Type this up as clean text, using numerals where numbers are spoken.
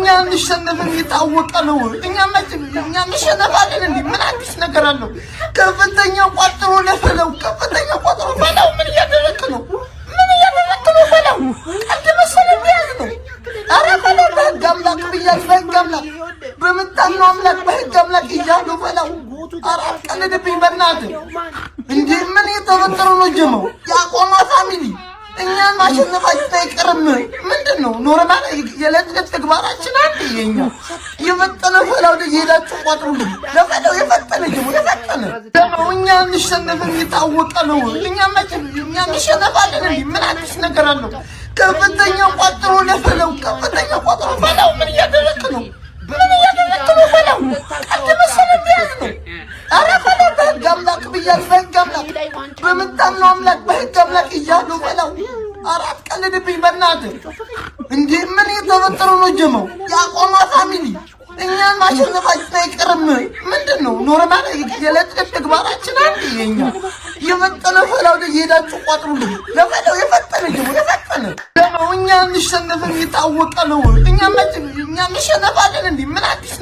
እኛ እንሸነፍን የታወቀ ነው። እኛ እንሸነፋለን እንዴ? ምን አዲስ ነገር አለው? ከፍተኛ ቋጥሮ ለፈለው ከፍተኛ ቋጥሮ ፈለው ምን እያደረክ ነው? ፈለው አንተ መሰለኝ ያዝ ነው። አረ ፈለው በህግ አምላክ ብያለሁ። በህግ አምላክ በምታምነው አምላክ በህግ አምላክ እያለሁ ፈለው። አረ አትቀልድብኝ በእናትህ እንዴ! ምን የተፈጠረው ነው ጀመው? ያቆማ ፋሚሊ እኛን ማሸነፋችን አይቀርም። ምንድነው ኖርማል የዕለት ተግባራችን አንተ የኛ የፈጠነ ፈላው ለሄዳችሁ ቋጥሩልኝ። ለፈላው የፈጠነ ደግሞ እኛ እንሸነፍን የታወቀ ነው። እኛ እንሸነፋለን እንዴ? ምን አዲስ ነገር አለው? ከፍተኛ ቋጥሮ ለፈላው ከፍተኛ ቋጥሮ ፈላው ምን እያደረክ ነው? ፈላው አንተ መሰለኝ ያዝ ነው። አረ ፈላው በህግ አምላክ ብያለሁ። በህግ አምላክ በምታምነው አምላክ በህግ አምላክ እያለሁ ፈላው። አረ አትቀልድብኝ በእናትህ እንዴ! ምን የተፈጠረው ነው ጀመው? ያቆማ ፋሚሊ እኛን ማሸነፋችን አይቀርም። ምንድነው ኖርማል የዕለት ተግባራችን አንተ የኛ የፈጠነ ፈላው ለሄዳችሁ ቋጥሩልኝ። ለፈላው የፈጠነ ደግሞ እኛ እንሸነፍን የታወቀ ነው። እኛ እንሸነፋለን እንዴ? ምን አዲስ